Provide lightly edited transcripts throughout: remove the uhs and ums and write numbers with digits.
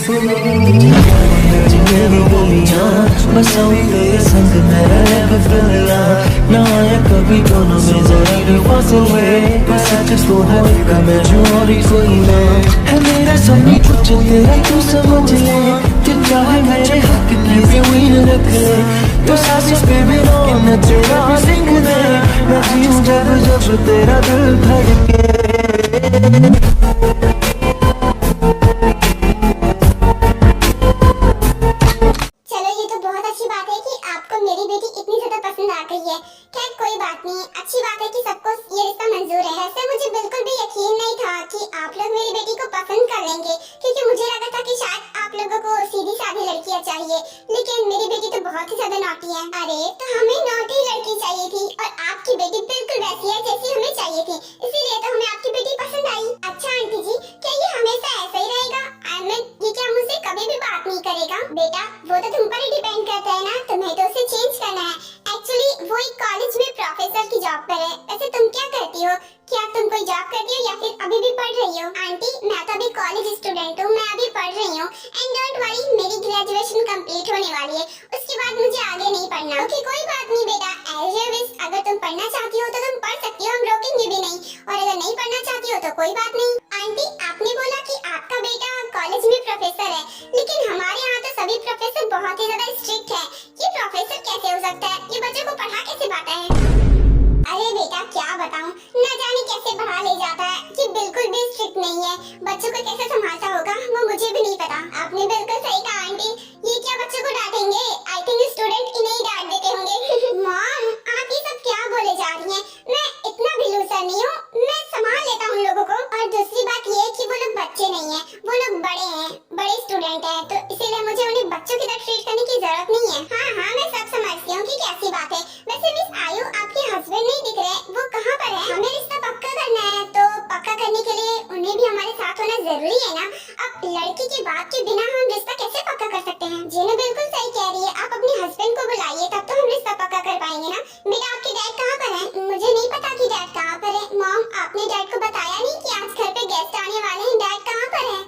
मेरी गलियां बसाऊं तेरे संग मैं रह फिरला ना आया कभी दोनों में जरा भी फासले बस सच तो होएगा मैं जो और ही कोई ना है मेरा सभी कुछ तेरा तू समझ ले तू चाहे मेरे हक की जमीन रख ले तो सांस पे भी रोना तेरा लिख दे मैं जीऊं जब जब तेरा दिल धड़के। चलो ये तो बहुत अच्छी बात है कि आपको मेरी बेटी इतनी ज्यादा पसंद आ गई है। खैर कोई बात नहीं, अच्छी बात है कि सबको ये रिश्ता मंजूर है। ऐसे मुझे बिल्कुल भी यकीन नहीं था कि आप लोग मेरी बेटी को पसंद कर लेंगे, क्योंकि मुझे लगा था कि शायद आप लोगों को सीधी सादी लड़कियां चाहिए, लेकिन मेरी बेटी तो बहुत ही ज्यादा नॉटी है। अरे तो हमें नॉटी लड़की चाहिए थी और आपकी बेटी बिल्कुल वैसी है जैसी हमें चाहिए थी, इसीलिए तो हमें आपकी बेटी पसंद आई। अच्छा आंटी जी, क्या ये हमेशा ऐसा ही रहेगा? ये क्या मुझसे कभी भी बात नहीं करेगा? बेटा वो तो तुम पर ही डिपेंड करता है ना, तुम्हें तो उसे चेंज करना है। एक्चुअली वो एक कॉलेज में प्रोफेसर की जॉब पर है। वैसे तुम क्या करती हो? क्या तुम कोई जॉब करती हो या फिर अभी भी पढ़ रही हो? आंटी मैं तो अभी कॉलेज स्टूडेंट हूँ, मैं अभी पढ़ रही हूँ। एंड डोंट वरी, मेरी ग्रेजुएशन कंप्लीट होने वाली है, उसके बाद मुझे आगे नहीं पढ़ना। ओके कोई बात नहीं बेटा, एज योर विश। अगर तुम पढ़ना चाहती हो तो तुम पढ़ सकती हो, हम रोकेंगे भी नहीं, और अगर नहीं पढ़ना चाहती हो तो कोई बात नहीं। आंटी आपने बोला कि आपका बेटा कॉलेज में प्रोफेसर है, लेकिन हमारे यहाँ तो सभी प्रोफेसर बहुत ही ज्यादा स्ट्रिक्ट है। ये प्रोफेसर कैसे हो सकता है? ये बच्चों को पढ़ा कैसे पाता है? अरे बेटा क्या बताऊं, न जाने कैसे पढ़ा ले जाता है कि बिल्कुल भी स्ट्रिक्ट नहीं है। बच्चों को कैसे संभालता होगा वो मुझे भी नहीं पता। आपने बिल्कुल सही कहा आंटी, ये क्या बच्चों को डांटेंगे? आई थिंक स्टूडेंट इन्हें ही डांट देते होंगे। मॉम आप ये सब क्या बोले जा रही हैं? मैं इतना भी लूजर नहीं हूँ, मैं संभाल लेता हूँ लोगों को। और दूसरी बात ये कि वो लोग बच्चे नहीं है, वो लोग बड़े हैं, बड़े स्टूडेंट है, तो इसीलिए मुझे उन्हें बच्चों की तरह ट्रीट करने की जरूरत नहीं है। हाँ मैं सब समझती हूँ कि कैसी बात है। वैसे मिस आयु आपके हस्बैंड नहीं दिख रहे, वो कहाँ पर है? हमें रिश्ता पक्का करना है, तो पक्का करने के लिए उन्हें भी हमारे साथ होना जरूरी है ना। अब लड़की की बात के बिना हम रिश्ता कैसे पक्का कर सकते हैं? जीनू बिल्कुल सही कह रही है, आप अपने हस्बैंड को बुलाइए, तब तो हम रिश्ता पक्का कर पाएंगे ना। बेटा आपके डैड कहाँ पर है? मुझे नहीं पता कि डैड कहाँ पर है। मॉम आपने डैड को बताया नहीं कि आज घर पे गेस्ट आने वाले हैं, डैड कहाँ पर है?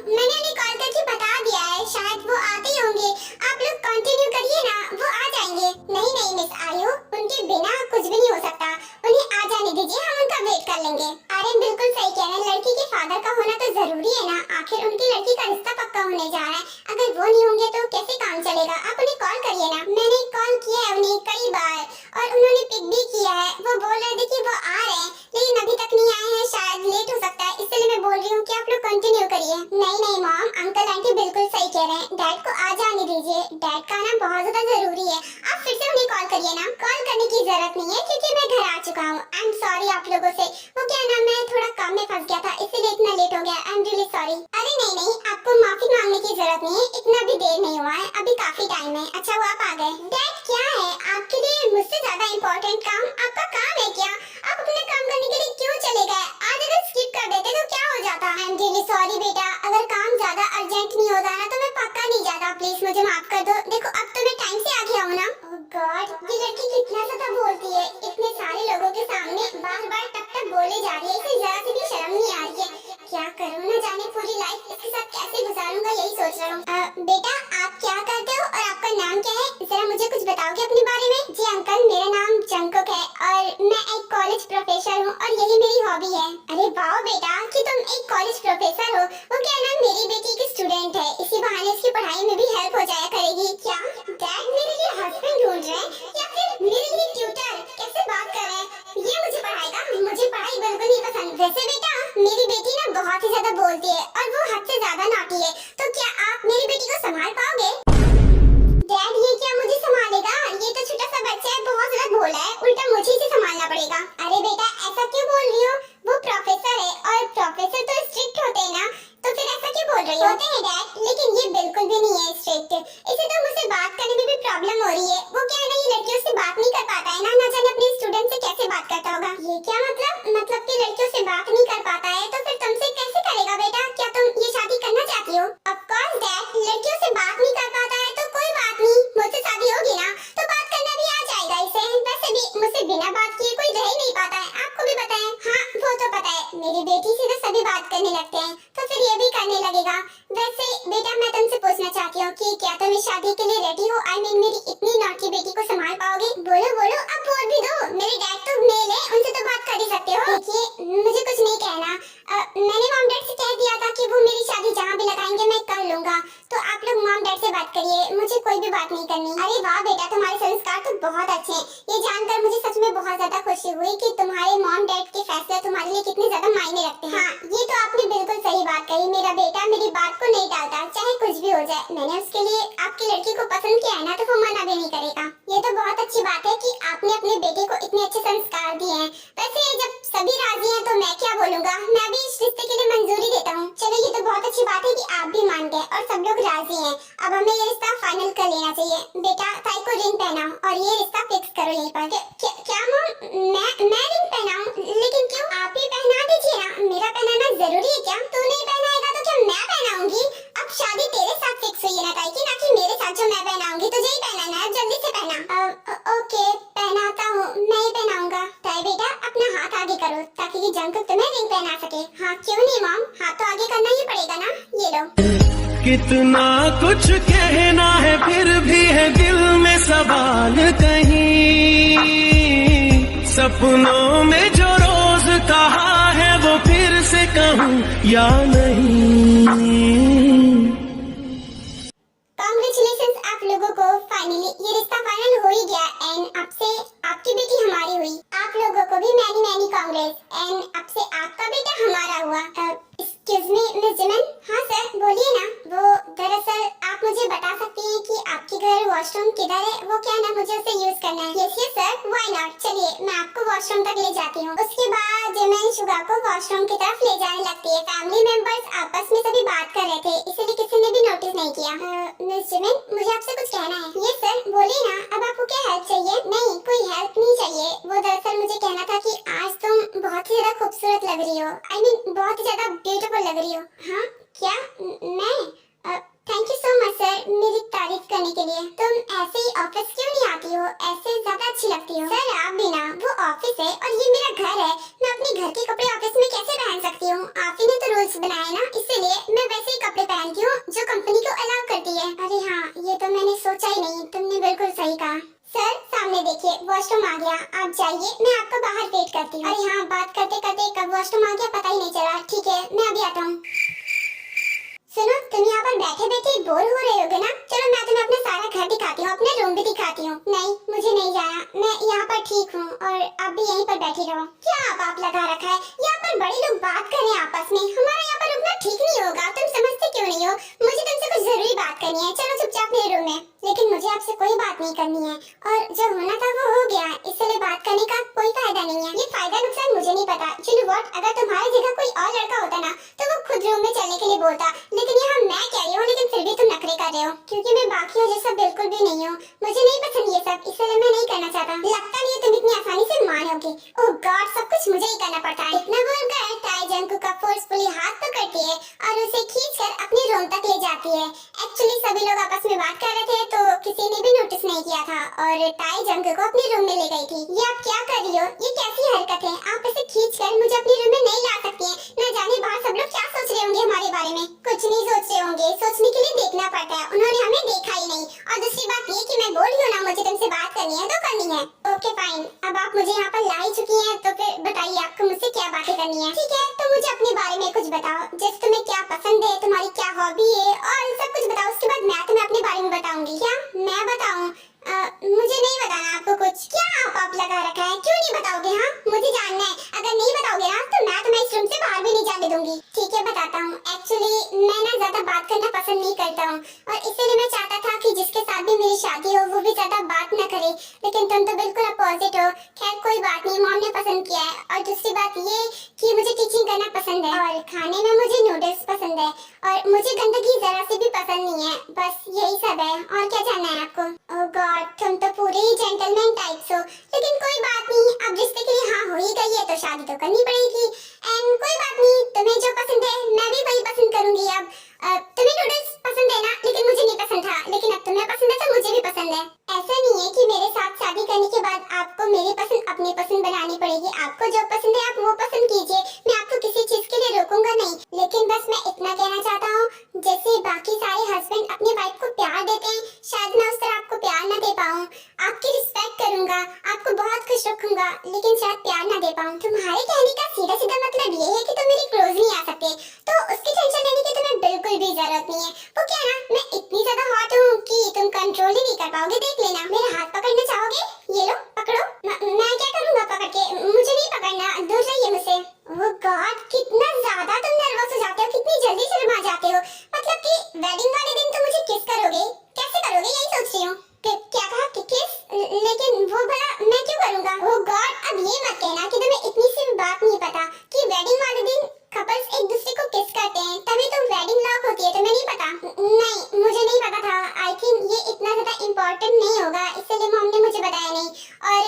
मैंने उन्हें कॉल करके बता दिया है, शायद वो आते ही होंगे। आप लोग कंटिन्यू करिए ना, वो आ जाएंगे। नहीं मिस आयु, उनके बिना कुछ भी नहीं हो सकता, उन्हें आ जाने दीजिए, हम उनका वेट कर लेंगे। अरे बिल्कुल सही कह रहे हैं, लड़की के फादर का होना तो जरूरी है ना, आखिर उनकी लड़की का रिश्ता पक्का होने जा रहा है। अगर वो नहीं होंगे तो कैसे काम चलेगा? आप उन्हें कॉल करिए ना। मैंने कॉल किया है उन्हें कई बार और उन्होंने पिक भी किया है। वो बोल रहे थे कि वो आ रहे हैं, लेकिन अभी तक नहीं आए हैं, शायद लेट हो सकता है, इसलिए मैं बोल रही हूँ कि आप लोग कंटिन्यू करिए। नहीं मॉम, अंकल आंटी बिल्कुल सही कह रहे हैं, डैड को आ जाने दीजिए, डैड का आना बहुत ज्यादा जरूरी है। आप फिर से उन्हें कॉल करिए ना। कॉल करने की जरूरत नहीं है क्योंकि मैं घर आ चुका हूँ। आई एम सॉरी आप लोगों से, वो क्या ना मैं थोड़ा काम में फंस गया था, इसीलिए इतना लेट हो गया। I am really sorry. अरे नहीं आपको माफी मांगने की जरूरत नहीं है, इतना भी देर नहीं हुआ है, अभी काफी टाइम है। अच्छा वो आप आ गए। डैड क्या है आपके लिए मुझसे ज्यादा इम्पोर्टेंट काम? आपका काम है क्या? आप अपने काम करने के लिए क्यों चले गए? आज अगर स्किप कर देते तो क्या हो जाता? आई एम रियली सॉरी बेटा, अगर काम ज्यादा अर्जेंट नहीं होता ना तो मैं पक्का नहीं जाता, प्लीज मुझे माफ कर दो। देखो अब तो मैं टाइम से आ गया हूँ ना। ओह गॉड, ये लड़की कितना ज्यादा बोलती है, इतने सारे लोगों के सामने बार टक बोले जा रही है, इसे जरा सी भी शर्म नहीं आ रही है। क्या करूँ ना जाने, पूरी लाइफ इसके साथ कैसे गुजारूंगा यही सोच रहा हूँ। बेटा आप क्या करते हो और आपका नाम क्या है? जरा मुझे कुछ बताओगे अपने बारे में? जी अंकल मेरा नाम जंकुक है और मैं एक कॉलेज प्रोफेसर हूँ और यही मेरी हॉबी है। अरे वाह बेटा कि तुम एक कॉलेज प्रोफेसर हो, वो क्या ना मेरी बेटी की स्टूडेंट है, इसी बहाने उसकी पढ़ाई में भी हेल्प हो जाया करेगी। क्या डैड मेरे लिए हस्बैंड ढूंढ रहे हैं या फिर मेरे लिए ट्यूटर? कैसे बात कर रहे हैं? ये मुझे पढ़ाएगा? मुझे पढ़ाई बिल्कुल नहीं पसंद। वैसे बेटा मेरी बेटी ना बहुत ही ज्यादा बोलती है और वो हद से ज्यादा नॉटी है, तो क्या आप मेरी बेटी को संभाल पाओगे? डैड ये क्या मुझे संभालेगा? ये तो छोटा सा बच्चा है, बहुत ज्यादा भोला है, उल्टा मुझे ही संभालना पड़ेगा। अरे बेटा ऐसा क्यों बोल रही हो? वो प्रोफेसर है और प्रोफेसर तो स्ट्रिक्ट होते हैं ना, तो फिर ऐसा क्यों बोल रही हो? होते हैं डैड, लेकिन ये बिल्कुल भी नहीं है स्ट्रिक्ट, इसे तो मुझसे बात करने में भी प्रॉब्लम हो रही है। वो क्या है ना, ये लड़कियों से बात नहीं कर पाता है ना, न जाने अपने स्टूडेंट से कैसे बात करता होगा। ये क्या मतलब कि लड़कियों से बात नहीं कर पाता है तो फिर तुमसे कैसे करेगा? बेटा क्या तुम ये शादी करना चाहती हो? सभी बात करने लगते हैं तो फिर ये भी करने लगेगा। वैसे बेटा मैं तुमसे पूछना चाहती हूँ कि क्या तुम इस शादी के लिए रेडी हो? I mean, मेरी इतनी नौटी बेटी को संभाल पाओगे? बोलो बोलो, अब बोल भी दो। मेरे डैड तो मेल है, उनसे तो बात कर ही सकते हो। देखिए मुझे कुछ नहीं कहना, मैंने मॉम डैड से कह दिया था कि वो मेरी शादी जहाँ भी लगाएंगे मैं कर लूंगा, तो आप लोग मॉम डैड से बात करिए, मुझे कोई भी बात नहीं करनी। अरे वाह बेटा, तुम्हारे संस्कार तो बहुत अच्छे हैं। ये जानकर मुझे सच में बहुत ज्यादा खुशी हुई कि तुम्हारे मॉम डैड के फैसले तुम्हारे लिए कितने ज्यादा मायने रखते हैं। हाँ, ये तो आपने बिल्कुल सही बात कही। मेरा बेटा मेरी बात को नहीं टालता, चाहे कुछ भी हो जाए। मैंने उसके लिए आपकी लड़की को पसंद किया है ना, तो वो मना भी नहीं करेगा। ये तो बहुत अच्छी बात है कि आपने अपने बेटे को इतने अच्छे संस्कार दिए हैं। वैसे जब सभी राजी हैं तो मैं क्या बोलूँगा, मैं भी इस रिश्ते के लिए मंजूरी देता हूँ। चलो ये तो बहुत अच्छी बात है कि आप भी मान गए और सब लोग राजी हैं। अब हमें ये रिश्ता फाइनल कर लेना चाहिए। बेटा ताई को रिंग पहनाओ और ये रिश्ता फिक्स करो यहीं पर। क्या मॉम, मैं रिंग पहनाऊं? लेकिन क्यों? आप ही पहना दीजिए ना, मेरा पहनाना जरूरी है क्या? तू नहीं पहनाएगा तो क्या मैं पहनाऊंगी? अब शादी तेरे साथ फिक्स हुई है ना ताई की, ना कि मेरे साथ। जो मैं पहनाऊंगी तुझे ही पहनाना है, जल्दी से पहना। ओके पहनाता हूँ, मैं ही पहनाऊंगा। ताई बेटा अपना हाथ आगे करो ताकि ये जंकुक तुम्हें रिंग पहना सके। हाँ क्यों नहीं मॉम, हाथ तो आगे करना ही पड़ेगा ना। ये लो। कितना कुछ कहना है फिर भी है दिल में सवाल कहीं, सपनों में जो रोज कहा है वो फिर से कहूँ या नहीं। कांग्रेचुलेशंस आप लोगों को, फाइनली ये रिश्ता फाइनल हो ही गया एंड अब से आपकी बेटी हमारी हुई। आप लोगों को भी मैनी मैनी कांग्रेस एंड अब से आपका बेटा हमारा हुआ। एक्सक्यूज मी मिस जिमन। हाँ सर बोलिए ना। वो दरअसल आप मुझे बता सकती हैं कि आपके घर वॉशरूम किधर है? वो क्या ना मुझे उसे यूज करना है। Yes yes sir, why not. चलिए मैं आपको वॉशरूम तक ले जाती हूँ। उसके बाद जिमन शुगा को वॉशरूम की तरफ ले जाने लगती है। फैमिली मेंबर्स आपस में सभी बात कर रहे थे, इसलिए किसी ने भी नोटिस नहीं किया। मिस जिमन मुझे आपसे कुछ कहना है। यस सर बोलिए ना। अब आपको क्या हेल्प चाहिए? नहीं कोई हेल्प नहीं चाहिए। वो दरअसल मुझे कहना था कि आज तुम बहुत ही ज्यादा खूबसूरत लग रही हो। I mean, बहुत ही ज्यादा ब्यूटीफुल लग रही हो। हाँ क्या? मैं thank you so much sir मेरी तारीफ करने के लिए। तुम ऐसे ही ऑफिस क्यों नहीं आती हो? ऐसे ज्यादा अच्छी लगती हो। सर आप भी ना, वो ऑफिस है और ये मेरा घर है। मैं अपने घर के कपड़े ऑफिस में कैसे पहन सकती हूँ? आप ही ने तो रूल्स बनाए ना, इसलिए मैं वैसे ही कपड़े पहनती हूँ जो कंपनी को अलाउ करती है। अरे हाँ ये तो मैंने सोचा ही नहीं, तुमने बिल्कुल सही कहा। सर सामने देखिए वॉशरूम आ गया, आप जाइए, मैं आपको बाहर वेट करती हूँ। अरे हाँ बात करते करते कब वॉशरूम आ गया पता ही नहीं चला। ठीक है मैं अभी आता हूँ। सुनो तुम यहाँ पर बैठे बैठे बोर हो रहे होगे ना, चलो मैं तुम्हें अपना सारा घर दिखाती हूँ, अपना रूम भी दिखाती हूँ। नहीं मुझे नहीं जाना, मैं यहाँ पर ठीक हूँ और आप भी यहीं पर बैठे रहो। क्या आप लगा रखा है? यहाँ पर बड़े लोग बात कर रहे हैं आपस में, हमारा यहाँ पर रुकना ठीक नहीं होगा। तुम समझते क्यों नहीं हो? मुझे तुमसे कुछ जरूरी बात करनी है। चलो चुपचाप मेरे रूम में। लेकिन मुझे आपसे कोई बात नहीं करनी है और जो होना था वो हो गया, इसलिए बात करने का कोई फायदा नहीं है। ये फायदा नुकसान मुझे नहीं पता। यू नो व्हाट, अगर तुम्हारी जगह कोई और लड़का होता ना तो वो खुद रूम में चलने के लिए बोलता, लेकिन यहाँ मैं कह रही हूँ, लेकिन फिर भी तुम नखरे कर रहे हो। क्योंकि मैं बाकियों जैसा बिल्कुल भी नहीं हूँ, मुझे नहीं पसंद ये सब, इसलिए मैं नहीं करना चाहता। लगता नहीं है तुम इतनी आसानी से मानोगे। ओह गॉड, सब कुछ मुझे ही करना पड़ता है। इतना बोलकर ताई जंकू का फोर्सफुली हाथ पकड़ती है और उसे खींचकर अपने रूम तक ले जाती है। एक्चुअली सभी लोग आपस में बात कर रहे थे तो किसी ने भी नोटिस नहीं किया था और ताई जंकू को अपने रूम में ले गई थी। ये आप क्या कर रही हो? ये कैसी हरकत है? आप इसे खींचकर मुझे अपने रूम में नहीं ला सकती हैं। न जाने बाहर सब लोग क्या सोच रहे होंगे हमारे बारे में। कुछ नहीं सोच रहे होंगे, सोचने के लिए देखना पड़ता है। उन्होंने हमें देखा ही नहीं। और दूसरी बात ये कि मैं बोल रही हूँ ना, मुझे तुमसे बात करनी है तो करनी है। ओके फाइन, अब आप मुझे यहाँ पर ला ही चुकी हैं तो फिर बताइए आपको मुझसे क्या बातें करनी है। ठीक है तो मुझे अपने बारे में कुछ बताओ, जैसे तुम्हें क्या पसंद है, तुम्हारी क्या हॉबी है और सब कुछ बताओ। उसके बाद मैं तुम्हें अपने बारे में बताऊंगी। क्या मैं बताऊं? मुझे नहीं बताना आपको कुछ। क्या आप लगा रखा है? क्यों नहीं बताओगे? हाँ मुझे जानना है। अगर नहीं बताओगे ना तो मैं तुम्हें इस रूम से बाहर भी नहीं जाने दूंगी। ठीक है बताता हूँ। एक्चुअली मैं ना ज्यादा बात करना पसंद नहीं करता हूँ और इसीलिए मैं चाहता था कि जिसके साथ भी मेरी शादी हो वो भी ज्यादा बात न करे, लेकिन तुम तो बिल्कुल अपोजिट हो। खैर कोई बात नहीं, मॉम ने पसंद किया है। और दूसरी बात ये कि मुझे टीचिंग करना पसंद है और खाने में मुझे नूडल्स पसंद है और मुझे गंदगी जरा से भी पसंद नहीं है। बस यही सब है। और क्या जानना है आपको? ओह गॉड, तुम तो पूरे ही जेंटलमैन टाइप्स हो। लेकिन कोई बात नहीं, अब रिश्ते के लिए हाँ हो ही गई है तो शादी तो करनी पड़ेगी। एंड कोई बात नहीं, तुम्हें जो पसंद है मैं भी वही पसंद करूंगी। अब तुम्हें नूडल्स पसंद है ना, लेकिन मुझे नहीं पसंद था, लेकिन अब तुम्हें पसंद है तो मुझे भी पसंद है। ऐसा नहीं है कि मेरे साथ शादी करने के बाद आपको मेरी पसंद अपनी पसंद बनानी पड़ेगी। आपको जो पसंद है आप वो पसंद कीजिए, मैं आपको किसी चीज के लिए रोकूंगा किस करते हैं तभी तो वेडिंग लॉक होती है, तुम्हें नहीं पता? नहीं, मुझे नहीं पता था। आई थिंक ये इतना ज्यादा इम्पोर्टेंट नहीं होगा, इसलिए मॉम ने मुझे बताया नहीं। और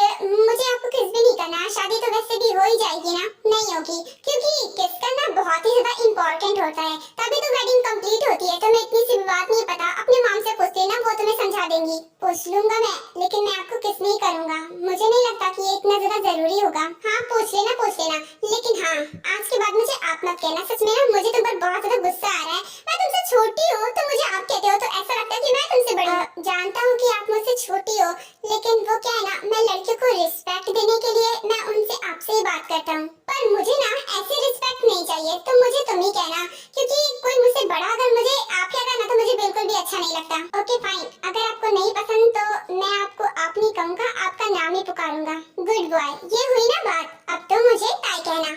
मुझे आपको किस भी नहीं करना, शादी तो वैसे भी हो ही जाएगी ना? नहीं होगी, क्योंकि किस करना बहुत ही ज्यादा इम्पोर्टेंट होता है, तभी तो वेडिंग कंप्लीट होती है। तुम्हें इतनी सी भी बात नहीं पता, अपने मॉम से पूछ लेना, वो तुम्हें समझा देंगी। पूछ लूंगा मैं, लेकिन मैं आपको किस नहीं करूंगा। मुझे नहीं लगता कि ये इतना ज्यादा जरूरी होगा। हाँ पूछ लेना, पूछ लेना, लेकिन हाँ आज के बाद मुझे आप मत कहना। सच में ना मुझे तुम पर बहुत ज्यादा गुस्सा आ रहा है। मैं तुमसे छोटी हूँ तो मुझे आप कहते हो तो ऐसा लगता है कि मैं तुमसे बड़ी हूँ। जानता हूँ कि आप मुझसे छोटी हो, लेकिन वो क्या है ना, मैं लड़कियों को रिस्पेक्ट देने के लिए मैं उनसे आपसे ही बात करता हूँ। पर मुझे ना ऐसी रिस्पेक्ट नहीं चाहिए, तो मुझे तुम ही कहना, क्योंकि कोई मुझसे बड़ा अगर मुझे आप कहता ना तो मुझे बिल्कुल भी अच्छा नहीं लगता। ओके फाइन, अगर आपको नहीं पसंद तो मैं आपको आप नहीं कहूँगा, आपका नाम ही पुकारूंगा। गुड बॉय, ये हुई ना बात, अब तो मुझे ताई कहना।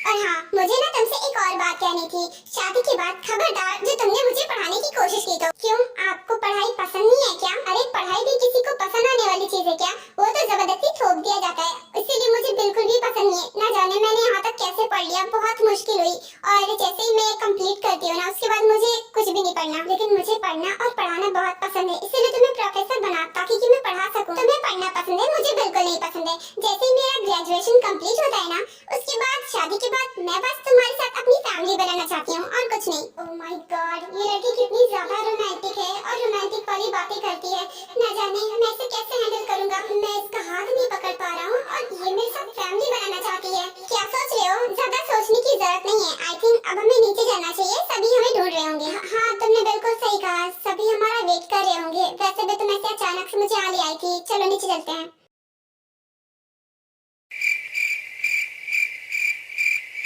और हाँ, मुझे ना तुमसे एक और बात कहनी थी। शादी के बाद खबरदार जो तुमने मुझे पढ़ाने की कोशिश की तो। क्यों, आपको पढ़ाई पसंद नहीं है क्या? अरे पढ़ाई भी किसी को पसंद आने वाली चीज है क्या? वो तो जबरदस्ती थोप दिया जाता है, इसीलिए मुझे बिल्कुल भी पसंद नहीं है। ना जाने मैंने यहाँ तक कैसे पढ़ लिया, बहुत मुश्किल हुई। और जैसे ही मैं कंप्लीट करती हूँ ना, उसके बाद मुझे कुछ भी नहीं पढ़ना। लेकिन मुझे पढ़ना और पढ़ाना बहुत पसंद है, इसीलिए तुम्हें प्रोफेसर बना ताकि मैं पढ़ा सकूँ। तुम्हें पढ़ना पसंद है, मुझे बिल्कुल नहीं पसंद है। जैसे ही मेरा ग्रेजुएशन कंप्लीट होता है ना, उसके बाद शादी के बाद मैं बस तुम्हारे साथ अपनी फैमिली बनाना चाहती हूँ और कुछ नहीं। ओह माय गॉड, ये लड़की कितनी ज्यादा रोमांटिक है और रोमांटिक वाली बातें करती है। ना जाने मैं इसे कैसे हैंडल करूँगा। मैं इसका हाथ नहीं पकड़ पा रहा हूँ और ये मेरे साथ फैमिली बनाना चाहती है। क्या सोच रहे हो? ज्यादा सोचने की जरूरत नहीं है। आई थिंक अब हमें नीचे जाना चाहिए, सभी हमें ढूंढ रहे होंगे। हाँ तुमने बिल्कुल सही कहा, सभी हमारा वेट कर रहे होंगे। वैसे भी तुम ऐसे अचानक से मुझे आ ले आई थी। चलो नीचे चलते हैं।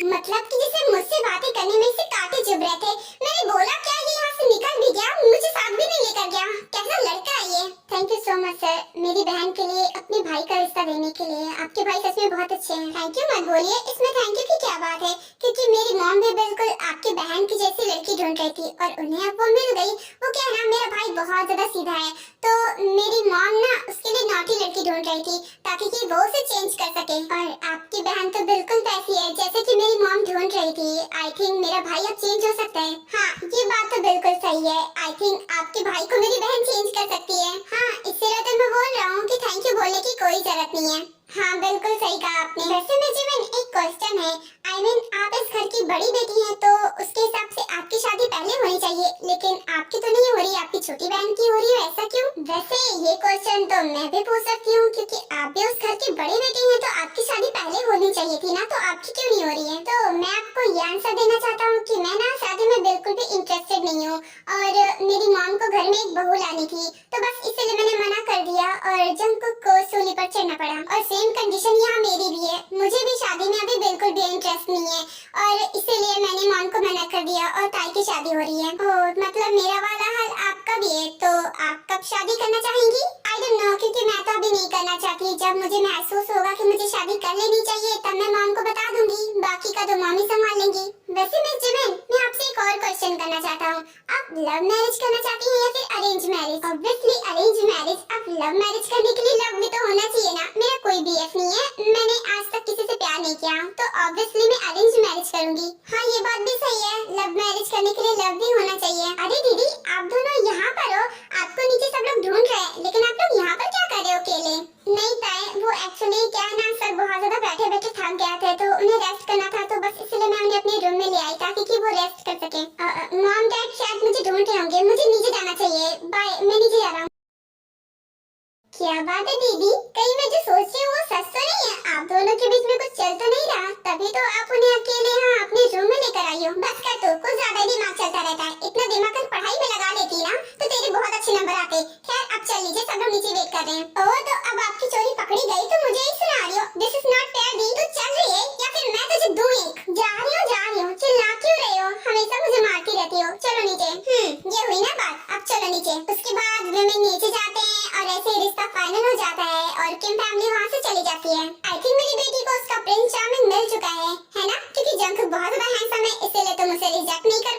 मतलब कि जैसे मुझसे बातें करने में से कांटे चुभ रहे थे। मैंने बोला क्या, ये यहाँ से निकल भी गया, मुझे साथ भी नहीं लेकर गया। कैसा लड़का है ये। Thank you so much sir, मेरी बहन के लिए अपने भाई का रिश्ता देने के लिए। आपके भाई सच में बहुत अच्छे हैं। थैंक यू मत बोलिए, इसमें थैंक यू की क्या बात है, क्योंकि मेरी मॉम भी बिल्कुल आपकी बहन की जैसी लड़की ढूंढ रही थी और उन्हें अब वो मिल गई। वो क्या है ना, मेरा भाई बहुत ज्यादा सीधा है, तो मेरी मॉम ना उसके लिए नॉटी लड़की ढूंढ रही थी ताकि कि वो उसे चेंज कर सके। और आपकी बहन तो बिल्कुल वैसी है जैसे कि मेरी मॉम ढूंढ रही थी। आई थिंक मेरा भाई अब चेंज हो सकता है। हाँ ये बात तो बिल्कुल सही है। आई थिंक आपके भाई को मेरी बहन चेंज कर सकती है। हाँ इसीलिए तो मैं बोल रहा हूँ कि थैंक यू बोलने की कोई जरूरत नहीं है। हाँ बिल्कुल सही कहा आपने। वैसे में जीवन एक क्वेश्चन है, आई मीन आप इस घर की बड़ी बेटी हैं तो उसके हिसाब से आपकी शादी पहले होनी चाहिए, लेकिन आपकी तो नहीं हो रही, आपकी छोटी बहन की हो रही है, ऐसा क्यों? वैसे ये क्वेश्चन तो मैं भी पूछ सकती हूँ, क्योंकि आप भी उस घर की बड़ी बेटी हैं तो आपकी शादी पहले होनी चाहिए थी ना, तो आपकी क्यों नहीं हो रही है? तो मैं आपको ये आंसर देना चाहता हूँ कि मैं ना शादी में बिल्कुल भी इंटरेस्टेड नहीं हूँ और मेरी मॉम को घर में एक बहू लानी थी, तो बस इसलिए मैंने मना कर दिया और जंकुक को सूली पर चढ़ना पड़ा। और सेम कंडीशन यहाँ मेरी भी है, मुझे भी शादी में अभी बिल्कुल भी इंटरेस्ट नहीं है और इसीलिए मैंने मॉम को मना कर दिया और ताई की शादी हो रही है। ओह मतलब मेरा वाला हाल आपका भी है, तो आप कब शादी करना चाहेंगी? आई डोंट नो, क्योंकि मैं तो अभी नहीं करना चाहती। जब मुझे महसूस होगा कि मुझे शादी कर लेनी चाहिए तब मैं मॉम को बता दूंगी, बाकी का तो मॉम ही संभाल लेंगी। वैसे मिस जिमिन, मैं आपसे एक और क्वेश्चन करना चाहता हूँ, आप लव मैरिज करना चाहती हैं या फिर arrange marriage? Obviously arrange marriage. अब लव मैरिज करने के लिए लव भी तो होना चाहिए ना। मेरा कोई बीएफ नहीं है, मैंने आज तक किसी से प्यार नहीं किया, तो ऑब्वियसली मैं अरेंज मैरिज करूंगी। हाँ ये बात भी सही है, लव मैरिज करने के लिए लव भी होना चाहिए। अरे दीदी आप दोनों यहाँ पर हो, आपको नीचे सब लोग ढूंढ रहे हैं, लेकिन आप लोग यहाँ पर क्या कर रहे हो अकेले? नहीं ताई, वो एक्चुअली क्या है ना सर, बहुत ज्यादा बैठे बैठे थक गया थे तो उन्हें रेस्ट करना था, तो बस इसलिए मैं उन्हें अपने रूम में ले आई ताकि कि वो रेस्ट कर सके। मॉम डैड शायद मुझे ढूंढ रहे होंगे, मुझे नीचे जाना चाहिए। बाय, मैं नीचे जा रहा हूँ। क्या बात है दीदी, कहीं मैं जो सोच रही हूँ वो सच तो नहीं है? आप दोनों के बीच में कुछ चल तो नहीं रहा? तभी तो आप उन्हें अकेले यहाँ अपने रूम में लेकर आई हो। बस कर तू, कुछ ज्यादा ही दिमाग चलता रहता है। इतना दिमाग अगर पढ़ाई में लगा लेती ना तो तेरे बहुत अच्छे नंबर आते। खैर अब चल लीजिए, सब लोग नीचे वेट कर रहे हैं। ओह तो अब आपकी चोरी पकड़ी गई तो मुझे ही सुना रही हो? दिस इज नॉट फेयर दी। तू चल रही है या फिर मैं तुझे दूं एक? जा रही हूँ, चिल्ला क्यों रही हो? हमेशा मुझे मारती रहती हो। चलो नीचे। ये हुई ना बात, अब चलो नीचे। उसके बाद वे नीचे जाते हैं और ऐसे रिश्ता फाइनल हो जाता है और किम फैमिली वहाँ से चली जाती है। आई थिंक मेरी बेटी को उसका प्रिंस चार्मिंग मिल चुका है ना? क्योंकि जंकुक बहुत ज्यादा हैंडसम है, इसीलिए तुम उसे रिजेक्ट नहीं कर